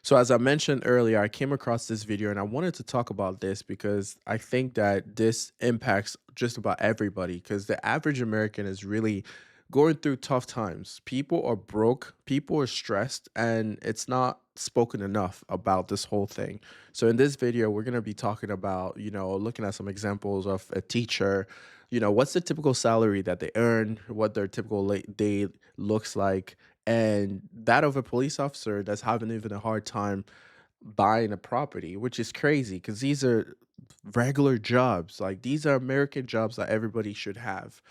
So, as I mentioned earlier, I came across this video and I wanted to talk about this because I think that this impacts just about everybody because the average American is really going through tough times. People are broke, people are stressed, and it's not spoken enough about this whole thing. So, in this video, we're going to be talking about, looking at some examples of a teacher. What's the typical salary that they earn, what their typical late day looks like, and that of a police officer that's having even a hard time buying a property, which is crazy because these are regular jobs. Like these are American jobs that everybody should have,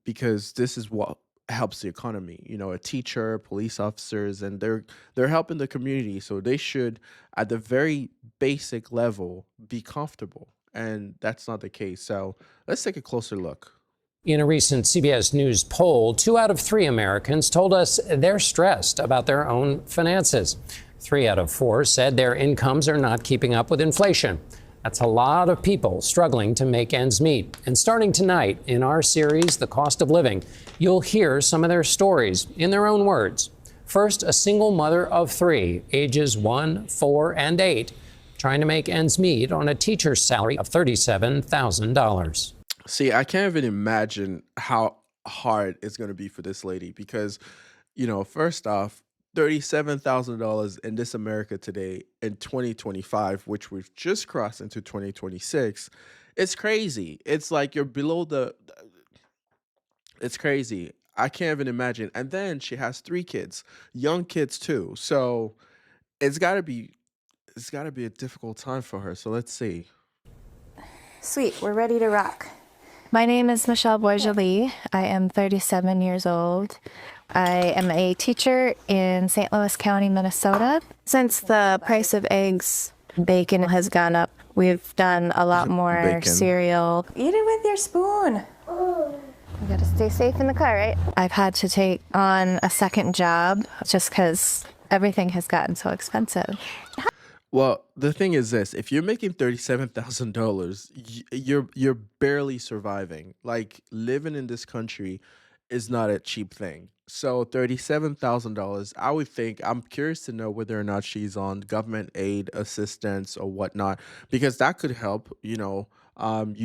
because this is what helps the economy. A teacher, police officers, and they're helping the community, so they should, at the very basic level, be comfortable. And that's not the case. So let's take a closer look. In a recent CBS News poll, 2 out of 3 Americans told us they're stressed about their own finances. 3 out of 4 said their incomes are not keeping up with inflation. That's a lot of people struggling to make ends meet. And starting tonight in our series, The Cost of Living, you'll hear some of their stories in their own words. First, a single mother of 3, ages 1, 4, and 8, trying to make ends meet on a teacher's salary of $37,000. See, I can't even imagine how hard it's going to be for this lady because, first off, $37,000 in this America today in 2025, which we've just crossed into 2026, it's crazy. It's like you're below it's crazy. I can't even imagine. And then she has 3 kids, young kids too. So it's got to be it's got to be a difficult time for her. So let's see. Sweet, we're ready to rock. My name is Michelle Boisjoli. I am 37 years old. I am a teacher in St. Louis County, Minnesota. Since the price of eggs, bacon has gone up, we've done a lot more Bacon. cereal. Eat it with your spoon. We gotta stay safe in the car, right? I've had to take on a second job just because everything has gotten so expensive. Well, the thing is this: if you're making $37,000, you're barely surviving. Like living in this country is not a cheap thing. So $37,000, I would think. I'm curious to know whether or not she's on government aid assistance or whatnot, because that could help. You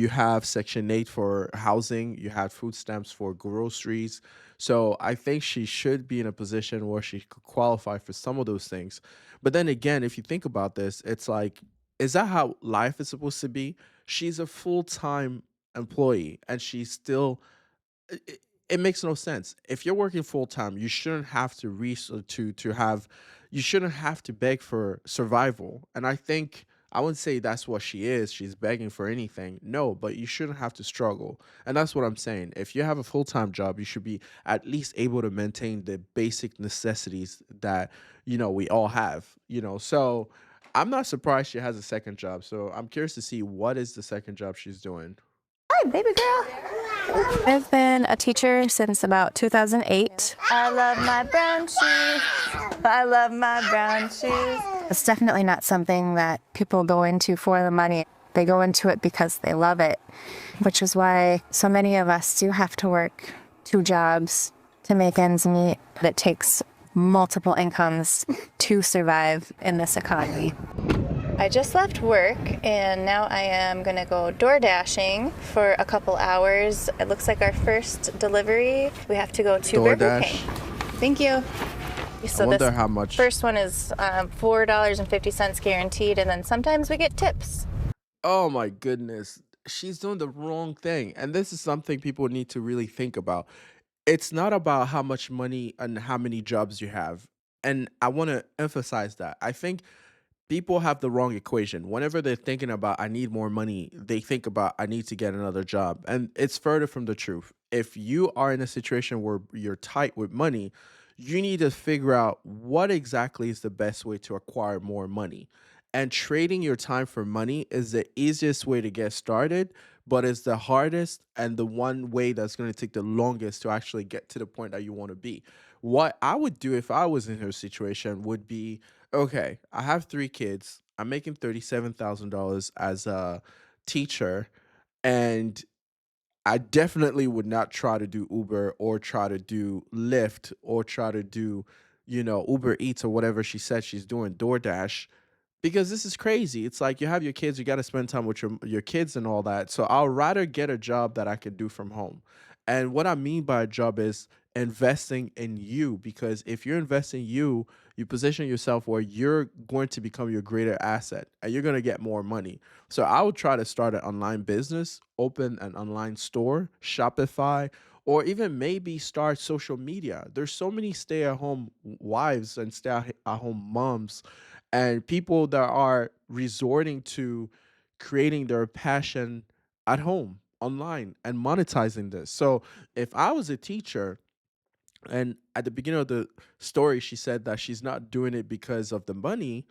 have Section 8 for housing, you have food stamps for groceries. So I think she should be in a position where she could qualify for some of those things. But then again, if you think about this, it's like, is that how life is supposed to be? She's a full-time employee and she's still it makes no sense. If you're working full time, you shouldn't have to you shouldn't have to beg for survival. And I think I wouldn't say that's what she is. She's begging for anything. No, but you shouldn't have to struggle. And that's what I'm saying. If you have a full-time job, you should be at least able to maintain the basic necessities that, we all have, So I'm not surprised she has a second job. So I'm curious to see what is the second job she's doing. Hi, baby girl. I've been a teacher since about 2008. I love my brown shoes. I love my brown shoes. It's definitely not something that people go into for the money. They go into it because they love it, which is why so many of us do have to work 2 jobs to make ends meet. It takes multiple incomes to survive in this economy. I just left work and now I am gonna go door dashing for a couple hours. It looks like our first delivery. We have to go to Burger DoorDash. King. Thank you. I wonder how much. First one is $4.50 guaranteed, and then sometimes we get tips. Oh my goodness. She's doing the wrong thing. And this is something people need to really think about. It's not about how much money and how many jobs you have. And I want to emphasize that. I think people have the wrong equation. Whenever they're thinking about, I need more money, they think about, I need to get another job. And it's further from the truth. If you are in a situation where you're tight with money, you need to figure out what exactly is the best way to acquire more money. And trading your time for money is the easiest way to get started, but it's the hardest and the one way that's going to take the longest to actually get to the point that you want to be. What I would do if I was in her situation would be, okay, I have 3 kids. I'm making $37,000 as a teacher, and I definitely would not try to do Uber or try to do Lyft or try to do, Uber Eats or whatever she said she's doing, DoorDash, because this is crazy. It's like you have your kids, you got to spend time with your kids and all that. So I'll rather get a job that I could do from home. And what I mean by a job is investing in you, because if you're investing in you, you position yourself where you're going to become your greater asset and you're going to get more money. So I would try to start an online business, open an online store, Shopify, or even maybe start social media. There's so many stay-at-home wives and stay-at-home moms and people that are resorting to creating their passion at home online and monetizing this. So if I was a teacher, and at the beginning of the story she said that she's not doing it because of the money,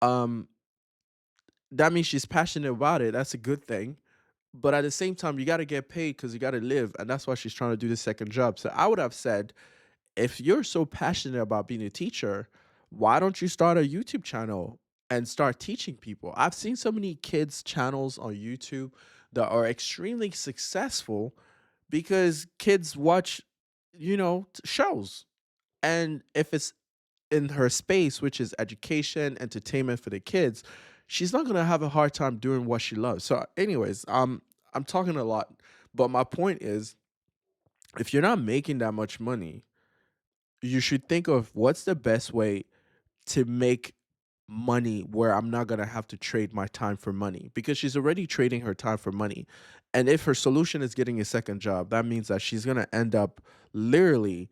um that means she's passionate about it. That's a good thing. But at the same time, you got to get paid because you got to live, and that's why she's trying to do the second job. So I would have said, if you're so passionate about being a teacher, why don't you start a YouTube channel and start teaching people? I've seen so many kids' channels on YouTube that are extremely successful because kids watch, shows. And if it's in her space, which is education, entertainment for the kids, she's not gonna have a hard time doing what she loves. So, anyways, I'm talking a lot, but my point is, if you're not making that much money, you should think of what's the best way to make money where I'm not gonna have to trade my time for money, because she's already trading her time for money. And if her solution is getting a second job, that means that she's gonna end up literally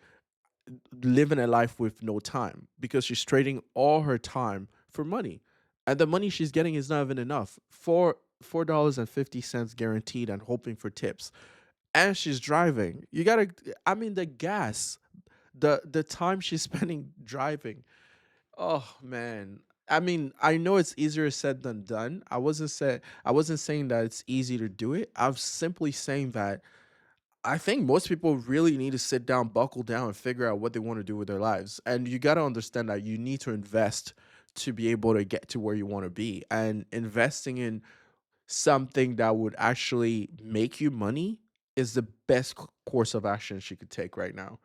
living a life with no time because she's trading all her time for money. And the money she's getting is not even enough. $4.50 guaranteed and hoping for tips. And she's driving. You gotta, I mean, the gas, the time she's spending driving. Oh man. I mean, I know it's easier said than done. I wasn't saying that it's easy to do it. I'm simply saying that I think most people really need to sit down, buckle down, and figure out what they want to do with their lives. And you got to understand that you need to invest to be able to get to where you want to be. And investing in something that would actually make you money is the best course of action she could take right now.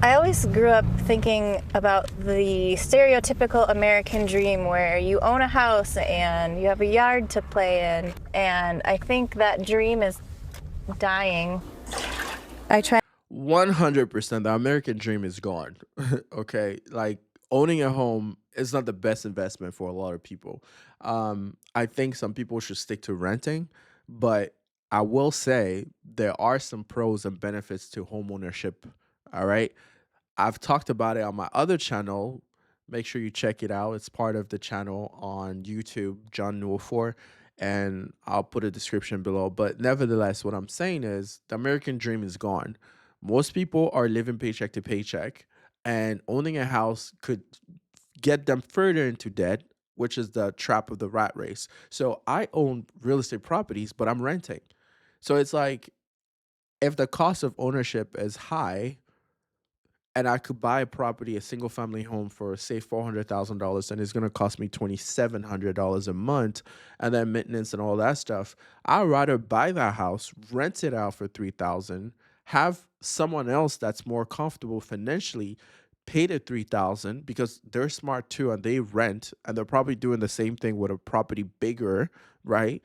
I always grew up thinking about the stereotypical American dream where you own a house and you have a yard to play in. And I think that dream is dying. I try. 100%. The American dream is gone. Okay. Like owning a home is not the best investment for a lot of people. I think some people should stick to renting, but I will say there are some pros and benefits to home ownership. All right. I've talked about it on my other channel. Make sure you check it out. It's part of the channel on YouTube, John Nwofor, and I'll put a description below. But nevertheless, what I'm saying is the American dream is gone. Most people are living paycheck to paycheck, and owning a house could get them further into debt, which is the trap of the rat race. So I own real estate properties, but I'm renting. So it's like if the cost of ownership is high, and I could buy a property, a single family home for say $400,000, and it's gonna cost me $2,700 a month, and then maintenance and all that stuff. I'd rather buy that house, rent it out for 3,000, have someone else that's more comfortable financially pay the 3,000 because they're smart too and they rent and they're probably doing the same thing with a property bigger, right?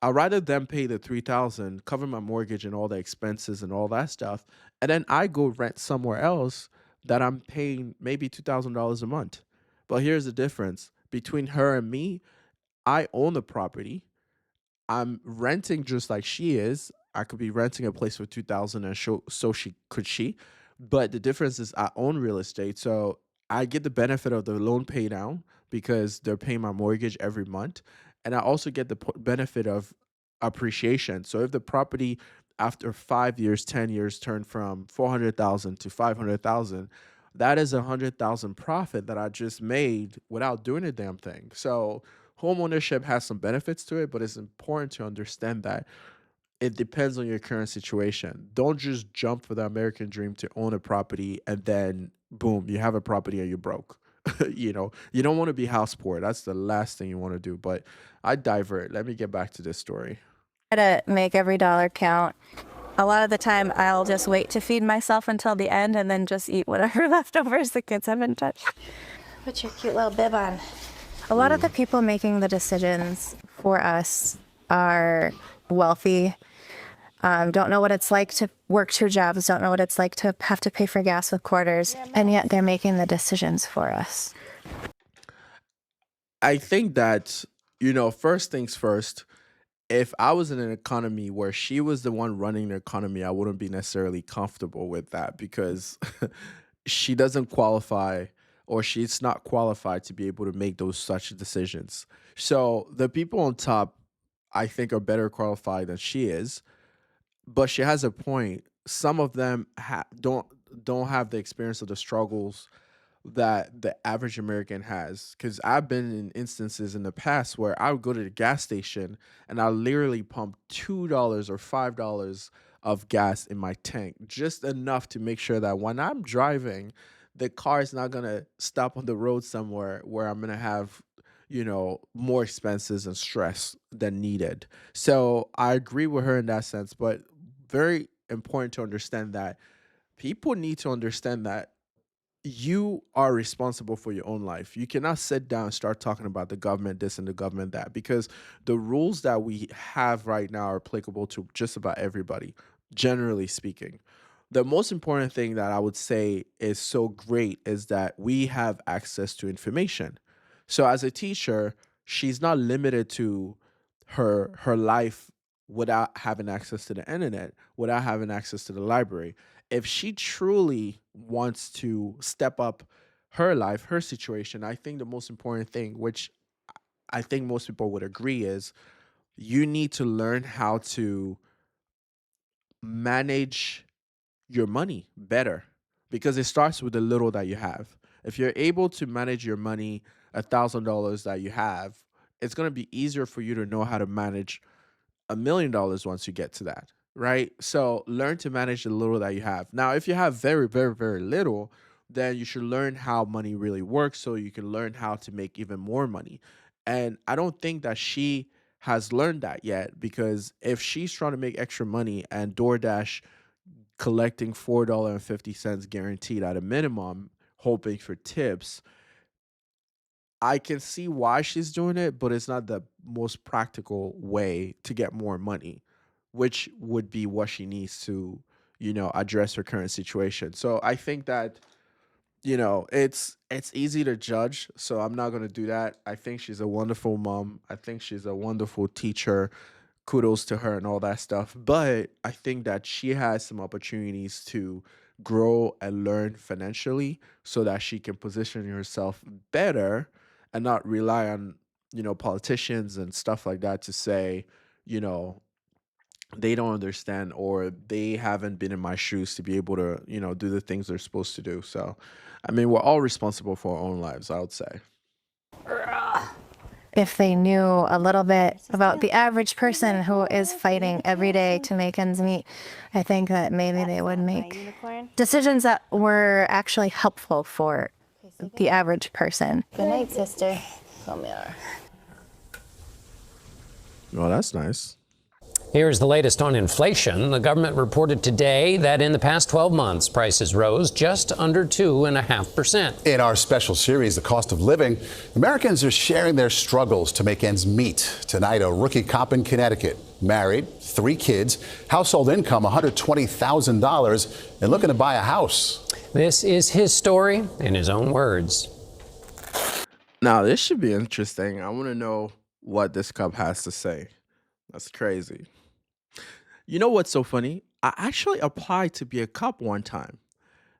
I'd rather them pay the 3,000, cover my mortgage and all the expenses and all that stuff, and then I go rent somewhere else that I'm paying maybe $2,000 a month. But here's the difference between her and me. I own the property. I'm renting just like she is. I could be renting a place for 2,000 and so she. But the difference is I own real estate, so I get the benefit of the loan pay down because they're paying my mortgage every month, and I also get the benefit of appreciation. So if the property after 5 years, 10 years turned from 400,000 to 500,000, that is 100,000 profit that I just made without doing a damn thing. So home ownership has some benefits to it, but it's important to understand that it depends on your current situation. Don't just jump for the American dream to own a property and then boom, you have a property and you're broke. You don't want to be house poor. That's the last thing you want to do. But I divert. Let me get back to this story. Try to make every dollar count. A lot of the time, I'll just wait to feed myself until the end and then just eat whatever leftovers the kids haven't touched. Put your cute little bib on. A lot of the people making the decisions for us are wealthy, don't know what it's like to work 2 jobs, don't know what it's like to have to pay for gas with quarters, and yet they're making the decisions for us. I think that, first things first, if I was in an economy where she was the one running the economy, I wouldn't be necessarily comfortable with that because she doesn't qualify or she's not qualified to be able to make those such decisions. So the people on top, I think, are better qualified than she is. But she has a point. Some of them don't have the experience of the struggles that the average American has. Because I've been in instances in the past where I would go to the gas station and I literally pump $2 or $5 of gas in my tank, just enough to make sure that when I'm driving, the car is not gonna stop on the road somewhere where I'm gonna have, more expenses and stress than needed. So I agree with her in that sense, but very important to understand that people need to understand that you are responsible for your own life. You cannot sit down and start talking about the government this and the government that because the rules that we have right now are applicable to just about everybody, generally speaking. The most important thing that I would say is so great is that we have access to information. So as a teacher, she's not limited to her life without having access to the internet, without having access to the library. If she truly wants to step up her life, her situation, I think the most important thing, which I think most people would agree, is you need to learn how to manage your money better because it starts with the little that you have. If you're able to manage your money, $1,000 that you have, it's going to be easier for you to know how to manage $1 million once you get to that, right? So learn to manage the little that you have. Now, if you have very, very, very little, then you should learn how money really works so you can learn how to make even more money. And I don't think that she has learned that yet because if she's trying to make extra money and DoorDash collecting $4.50 guaranteed at a minimum, hoping for tips, I can see why she's doing it, but it's not the most practical way to get more money, which would be what she needs to, address her current situation. So I think that, it's easy to judge, so I'm not gonna do that. I think she's a wonderful mom. I think she's a wonderful teacher. Kudos to her and all that stuff. But I think that she has some opportunities to grow and learn financially so that she can position herself better and not rely on, politicians and stuff like that to say, you know, they don't understand or they haven't been in my shoes to be able to, do the things they're supposed to do. So, I mean, we're all responsible for our own lives, I would say. If they knew a little bit about the average person who is fighting every day to make ends meet, I think that maybe they would make decisions that were actually helpful for the average person. Good night, sister. Come here. Well, that's nice. Here's the latest on inflation. The government reported today that in the past 12 months, prices rose just under 2.5%. In our special series, The Cost of Living, Americans are sharing their struggles to make ends meet. Tonight, a rookie cop in Connecticut, married, 3 kids, household income $120,000, and looking to buy a house. This is his story in his own words. Now, this should be interesting. I want to know what this cop has to say. That's crazy. You know what's so funny? I actually applied to be a cop one time.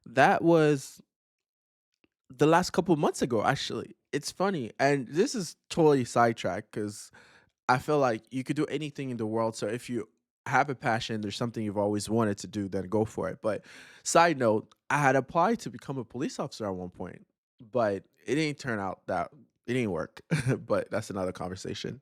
That was the last couple of months ago, actually. It's funny. And this is totally sidetracked because I feel like you could do anything in the world. So if you have a passion, there's something you've always wanted to do, then go for it. But side note, I had applied to become a police officer at one point, but it didn't turn out that it didn't work. But that's another conversation.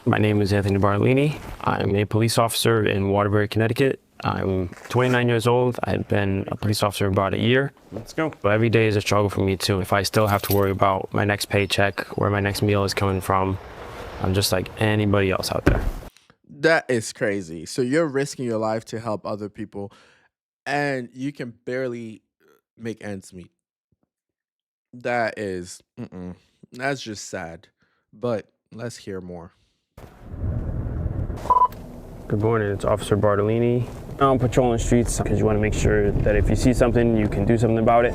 My name is Anthony Barlini. I'm a police officer in Waterbury, Connecticut. I'm 29 years old. I've been a police officer about a year. Let's go. But every day is a struggle for me too. If I still have to worry about my next paycheck, where my next meal is coming from, I'm just like anybody else out there. That is crazy. So you're risking your life to help other people, and you can barely make ends meet. That is, that's just sad. But let's hear more. Good morning, it's Officer Bartolini. I'm patrolling streets because you want to make sure that if you see something, you can do something about it.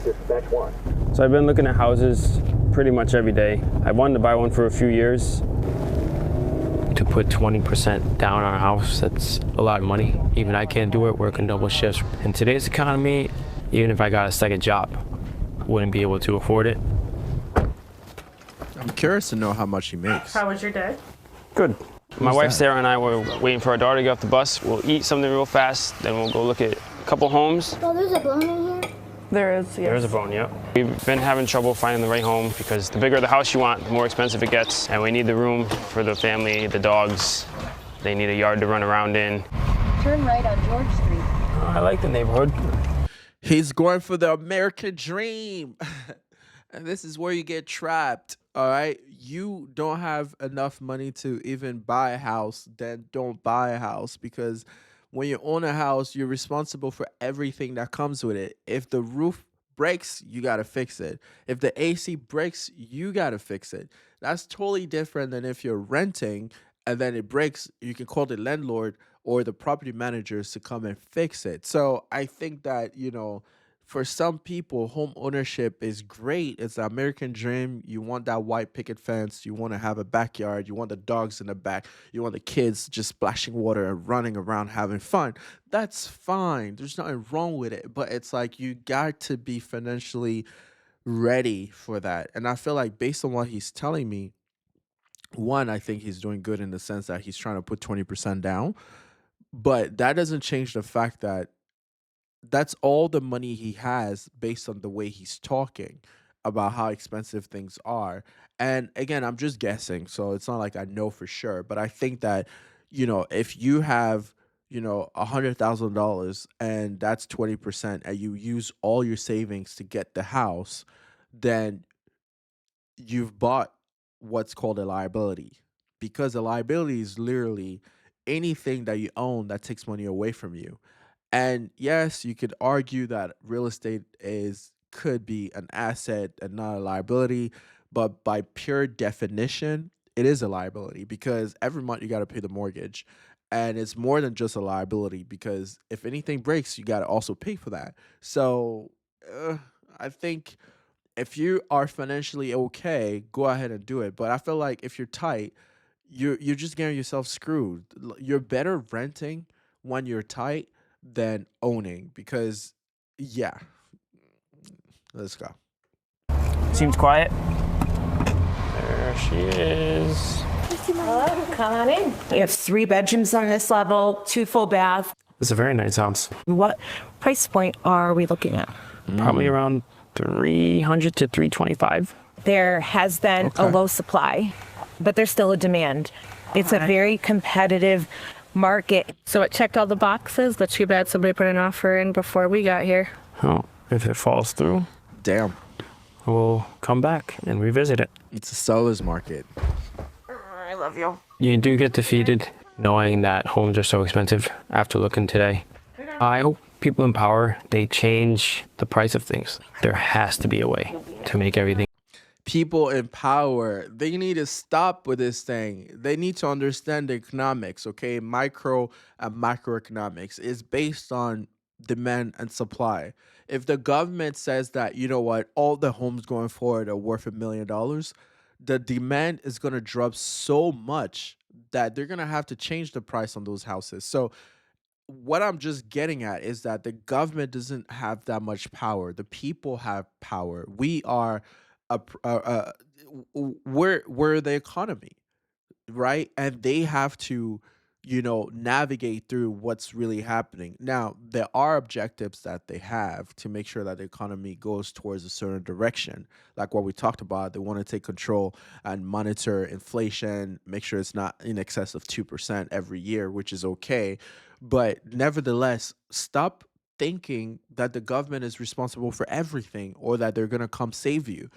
Dispatch 1. So I've been looking at houses pretty much every day. I wanted to buy one for a few years. To put 20% down on a house, that's a lot of money. Even I can't do it, working double shifts. In today's economy, even if I got a second job, wouldn't be able to afford it. I'm curious to know how much he makes. How was your day? Good. My wife that? Sarah and I were waiting for our daughter to get off the bus. We'll eat something real fast, then we'll go look at a couple homes. Oh, there's a bone in here? There is, yes. There's a bone, yeah. We've been having trouble finding the right home because the bigger the house you want, the more expensive it gets. And we need the room for the family, the dogs. They need a yard to run around in. Turn right on George Street. I like the neighborhood. He's going for the American dream. And this is where you get trapped. All right. You don't have enough money to even buy a house, then don't buy a house, because when you own a house, you're responsible for everything that comes with it. If the roof breaks, you got to fix it. If the AC breaks, you got to fix it. That's totally different than if you're renting and then it breaks, you can call the landlord or the property managers to come and fix it. So I think that, for some people, home ownership is great. It's the American dream. You want that white picket fence. You want to have a backyard. You want the dogs in the back. You want the kids just splashing water and running around having fun. That's fine. There's nothing wrong with it. But it's like you got to be financially ready for that. And I feel like based on what he's telling me, one, I think he's doing good in the sense that he's trying to put 20% down. But that doesn't change the fact that that's all the money he has based on the way he's talking about how expensive things are. And again, I'm just guessing, so it's not like I know for sure, but I think that, if you have, $100,000 and that's 20% and you use all your savings to get the house, then you've bought what's called a liability, because a liability is literally anything that you own that takes money away from you. And yes, you could argue that real estate is could be an asset and not a liability, but by pure definition, it is a liability because every month you got to pay the mortgage. And it's more than just a liability because if anything breaks, you got to also pay for that. So I think if you are financially okay, go ahead and do it. But I feel like if you're tight, you're just getting yourself screwed. You're better renting when you're tight than owning because yeah. Let's go. Seems quiet. There she is. Hello, come on in. We have 3 bedrooms on this level, 2 full baths. It's a very nice house. What price point are we looking at? Probably around 300 to 325. There has been a Okay. low supply, but there's still a demand. It's a very competitive market. So it checked all the boxes, but too bad somebody put an offer in before we got here. Oh, if it falls through, Damn. we'll come back and revisit it. It's a seller's market. I love you. You do get defeated knowing that homes are so expensive after looking today. I hope people in power, they change the price of things. There has to be a way to make everything. People in power, they need to stop with this thing. They need to understand the economics, okay? Micro and macroeconomics is based on demand and supply. If the government says that, you know what, all the homes going forward are worth $1 million, the demand is going to drop so much that they're going to have to change the price on those houses. So what I'm just getting at is that the government doesn't have that much power. The people have power. We are we're the economy, right? And they have to, navigate through what's really happening. Now, there are objectives that they have to make sure that the economy goes towards a certain direction. Like what we talked about, they want to take control and monitor inflation, make sure it's not in excess of 2% every year, which is okay. But nevertheless, stop thinking that the government is responsible for everything or that they're going to come save you.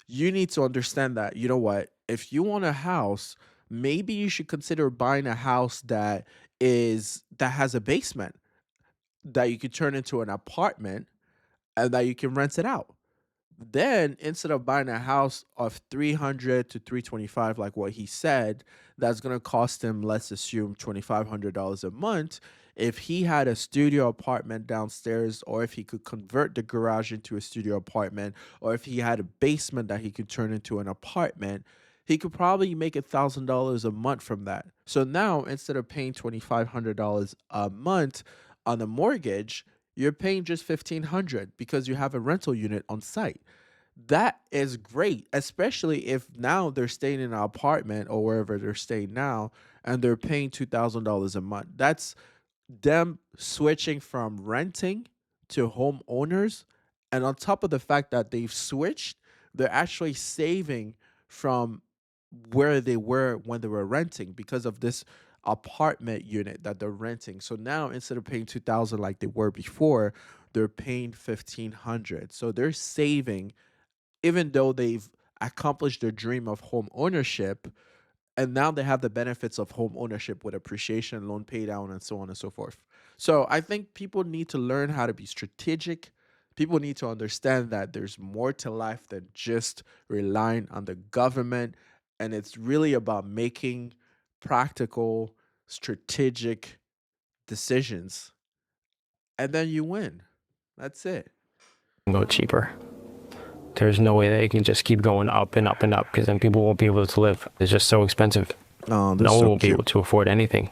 You need to understand that, you know what, if you want a house, maybe you should consider buying a house that has a basement that you could turn into an apartment and that you can rent it out. Then instead of buying a house of 300 to 325 like what he said, that's going to cost him, let's assume, $2500 a month. If he had a studio apartment downstairs, or if he could convert the garage into a studio apartment, or if he had a basement that he could turn into an apartment, he could probably make $1,000 a month from that. So now instead of paying $2500 a month on the mortgage, you're paying just 1500 because you have a rental unit on site. That is great, especially if now they're staying in an apartment or wherever they're staying now and they're paying $2,000 a month. That's them switching from renting to homeowners. And on top of the fact that they've switched, they're actually saving from where they were when they were renting because of this apartment unit that they're renting. So now instead of paying 2000 like they were before, they're paying 1500. So they're saving even though they've accomplished their dream of home ownership, and now they have the benefits of home ownership with appreciation, loan pay down, and so on and so forth. So I think people need to learn how to be strategic. People need to understand that there's more to life than just relying on the government. And it's really about making practical, strategic decisions. And then you win. That's it. Go cheaper. There's no way they can just keep going up and up and up because then people won't be able to live. It's just so expensive. Oh, No one will be able to afford anything.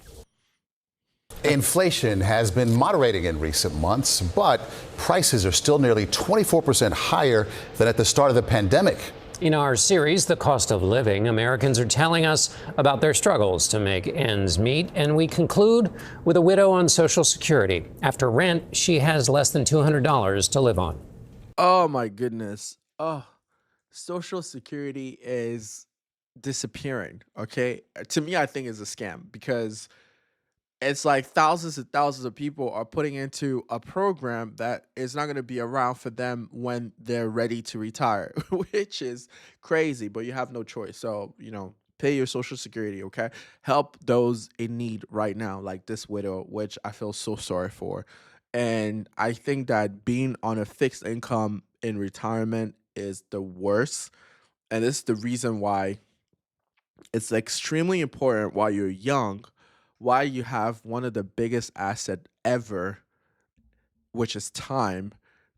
Inflation has been moderating in recent months, but prices are still nearly 24% higher than at the start of the pandemic. In our series, The Cost of Living, Americans are telling us about their struggles to make ends meet, and we conclude with a widow on Social Security. After rent, she has less than $200 to live on. Oh my goodness. Oh, Social Security is disappearing. Okay. To me, I think it's a scam because it's like thousands and thousands of people are putting into a program that is not going to be around for them when they're ready to retire, which is crazy, but you have no choice. So, pay your Social Security, okay? Help those in need right now, like this widow, which I feel so sorry for. And I think that being on a fixed income in retirement is the worst. And this is the reason why it's extremely important while you're young, while you have one of the biggest asset ever, which is time,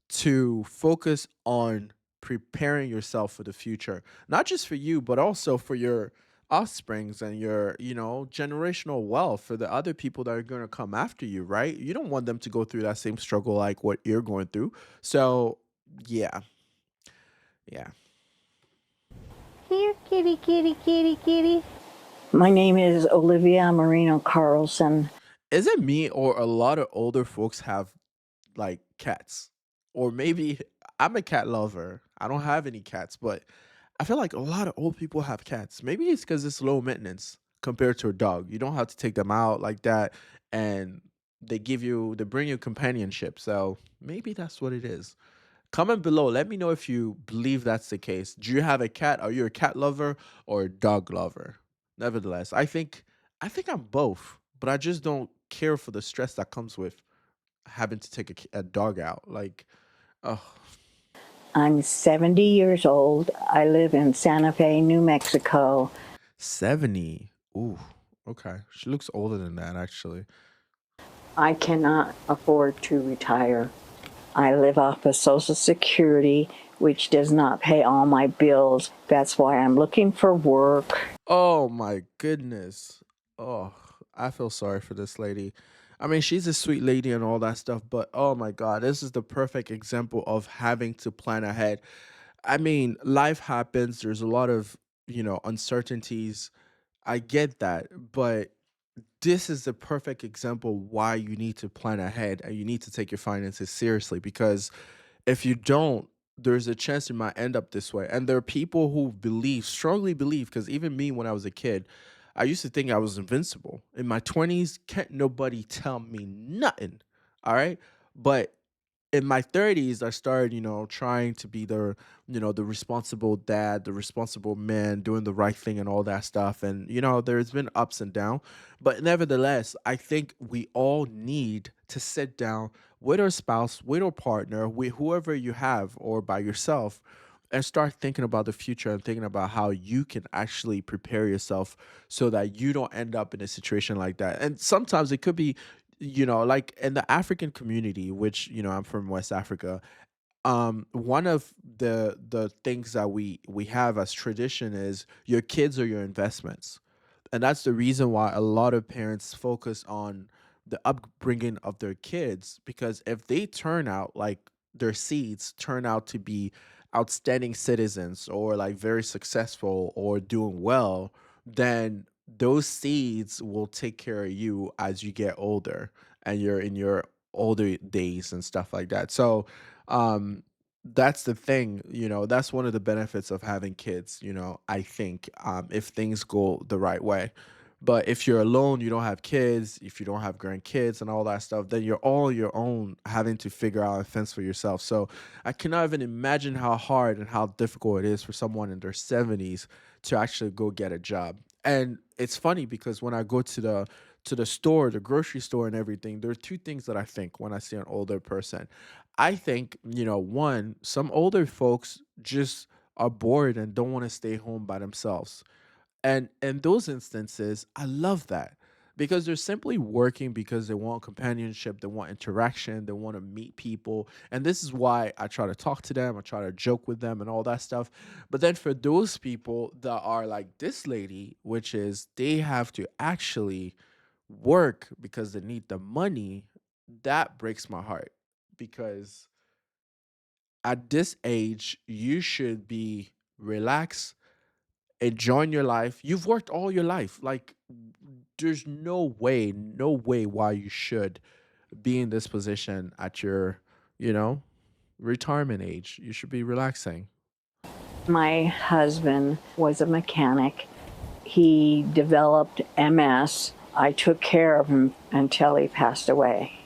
to focus on preparing yourself for the future. Not just for you, but also for your offsprings and your, generational wealth for the other people that are going to come after you, right? You don't want them to go through that same struggle like what you're going through. So, yeah. Yeah. Here, kitty, kitty, kitty, kitty. My name is Olivia Marino Carlson. Is it me or a lot of older folks have like cats? Or maybe I'm a cat lover. I don't have any cats, but I feel like a lot of old people have cats. Maybe it's because it's low maintenance compared to a dog. You don't have to take them out like that, and they bring you companionship. So maybe that's what it is. Comment below. Let me know if you believe that's the case. Do you have a cat? Are you a cat lover or a dog lover? Nevertheless, I think I'm both, but I just don't care for the stress that comes with having to take a dog out. Like, oh, I'm 70 years old. I live in Santa Fe, New Mexico. 70. Ooh, okay. She looks older than that, actually. I cannot afford to retire. I live off of Social Security, which does not pay all my bills. That's why I'm looking for work. Oh my goodness. Oh, I feel sorry for this lady. I mean, she's a sweet lady and all that stuff, but oh my God, this is the perfect example of having to plan ahead. I mean, life happens. There's a lot of, uncertainties. I get that, but this is the perfect example why you need to plan ahead and you need to take your finances seriously because if you don't, there's a chance you might end up this way. And there are people who strongly believe, because even me when I was a kid, I used to think I was invincible. In my 20s, can't nobody tell me nothing. All right. But in my 30s I started, trying to be the responsible dad, the responsible man, doing the right thing and all that stuff. And there's been ups and downs, but nevertheless, I think we all need to sit down with our spouse, with our partner, with whoever you have, or by yourself, and start thinking about the future and thinking about how you can actually prepare yourself so that you don't end up in a situation like that. And sometimes it could be, like in the African community, which, I'm from West Africa. One of the things that we have as tradition is your kids are your investments, and that's the reason why a lot of parents focus on the upbringing of their kids, because if they turn out like their seeds turn out to be outstanding citizens, or like very successful or doing well, then those seeds will take care of you as you get older and you're in your older days and stuff like that. So um that's the thing, that's one of the benefits of having kids, I think, if things go the right way. But if you're alone, you don't have kids, if you don't have grandkids and all that stuff, then you're all on your own having to figure out and fence for yourself. So I cannot even imagine how hard and how difficult it is for someone in their 70s to actually go get a job. And it's funny because when I go to the store, the grocery store and everything, there are two things that I think when I see an older person. I think, one, some older folks just are bored and don't want to stay home by themselves. And in those instances, I love that because they're simply working because they want companionship, they want interaction, they want to meet people. And this is why I try to talk to them, I try to joke with them and all that stuff. But then for those people that are like this lady, which is they have to actually work because they need the money, that breaks my heart because at this age, you should be relaxed, enjoying your life. You've worked all your life. Like, there's no way why you should be in this position at your, you know, retirement age. You should be relaxing. My husband was a mechanic. He developed MS. I took care of him until he passed away.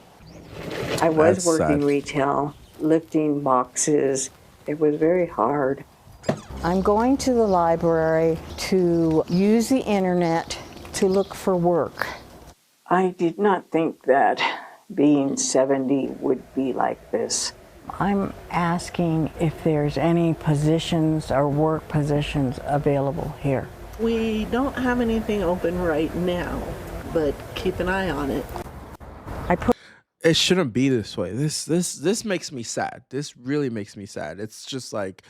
I was That's working sad. retail, lifting boxes. It was very hard. I'm going to the library to use the internet to look for work. I did not think that being 70 would be like this. I'm asking if there's any positions or work positions available here. We don't have anything open right now, but keep an eye on it. I put It shouldn't be this way. This makes me sad. This really makes me sad. It's just like,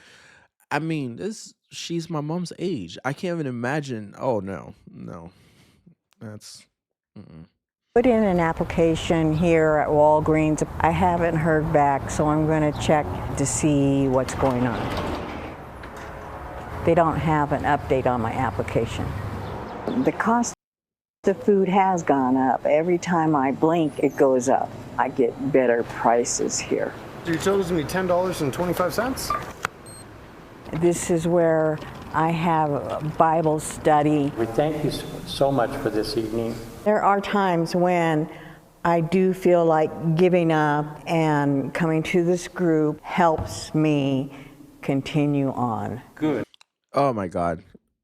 I mean, this she's my mom's age. I can't even imagine. Oh no, no, that's. Mm-mm. put in an application here at Walgreens. I haven't heard back, so I'm going to check to see what's going on. They don't have an update on my application. The cost of food has gone up. Every time I blink, it goes up. I get better prices here. You told me $10.25? This is where I have a Bible study. We thank you so much for this evening. There are times when I do feel like giving up, and coming to this group helps me continue on. Good. Oh my God.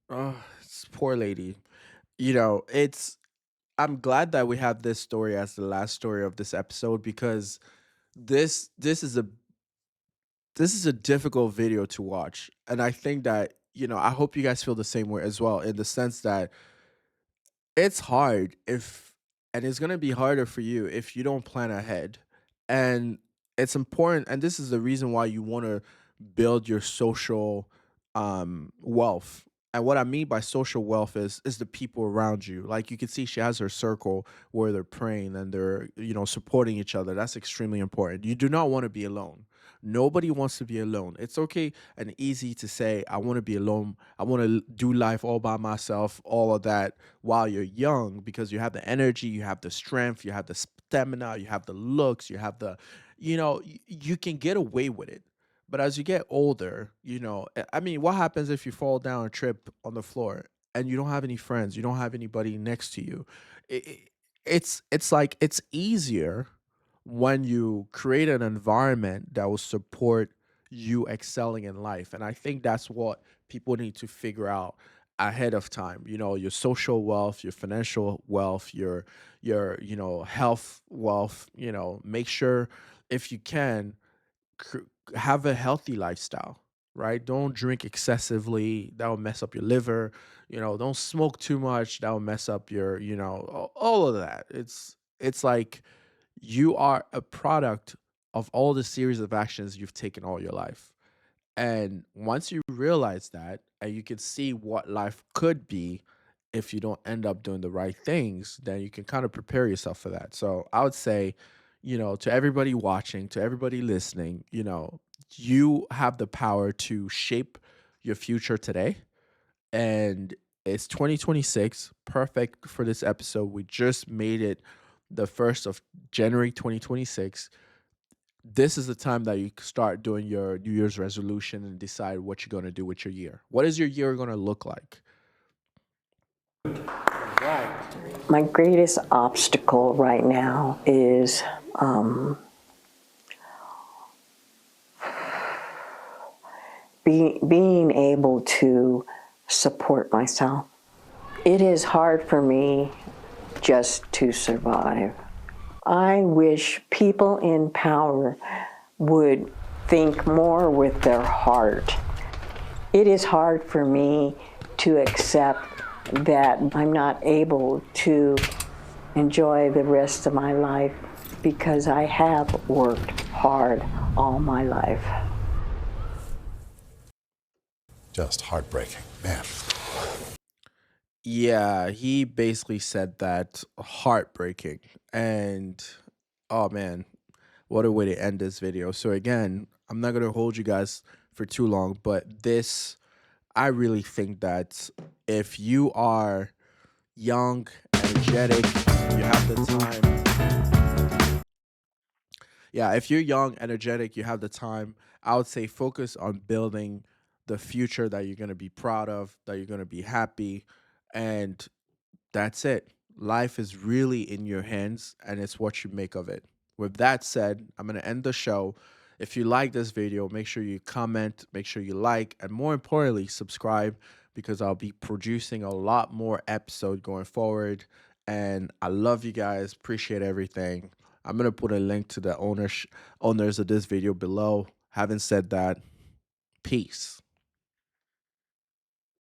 Oh, this poor lady. It's. I'm glad that we have this story as the last story of this episode because this is a difficult video to watch, and I think that I hope you guys feel the same way as well, in the sense that it's hard if and it's going to be harder for you if you don't plan ahead. And it's important, and this is the reason why you want to build your social wealth. And what I mean by social wealth is the people around you. Like, you can see she has her circle where they're praying and they're supporting each other. That's extremely important. You do not want to be alone. Nobody wants to be alone. It's okay and easy to say, I want to be alone. I want to do life all by myself, all of that, while you're young, because you have the energy, you have the strength, you have the stamina, you have the looks, you have you can get away with it. But as you get older, I mean, what happens if you fall down a trip on the floor and you don't have any friends, you don't have anybody next to you? It, it's like it's easier when you create an environment that will support you excelling in life. And I think that's what people need to figure out ahead of time. You know, your social wealth, your financial wealth, your health wealth, make sure if you can cr- have a healthy lifestyle, right? Don't drink excessively, that will mess up your liver. Don't smoke too much, that will mess up your, all of that. It's like you are a product of all the series of actions you've taken all your life. And once you realize that, and you can see what life could be if you don't end up doing the right things, then you can kind of prepare yourself for that. So I would say, to everybody watching, to everybody listening, you have the power to shape your future today. And it's 2026, perfect for this episode. We just made it the 1st of January 2026. This is the time that you start doing your New Year's resolution and decide what you're going to do with your year. What is your year going to look like? My greatest obstacle right now is being able to support myself. It is hard for me just to survive. I wish people in power would think more with their heart. It is hard for me to accept that I'm not able to enjoy the rest of my life because I have worked hard all my life. Just heartbreaking, man. Yeah, he basically said that heartbreaking. And oh man, what a way to end this video. So again, I'm not going to hold you guys for too long, but I really think that if you are young, energetic, you have the time. Yeah, if you're young, energetic, you have the time, I would say focus on building the future that you're going to be proud of, that you're going to be happy. And that's it. Life is really in your hands and it's what you make of it. With that said, I'm going to end the show. If you like this video, make sure you comment, make sure you like, and more importantly, subscribe because I'll be producing a lot more episodes going forward. And I love you guys. Appreciate everything. I'm going to put a link to the owners of this video below. Having said that, peace.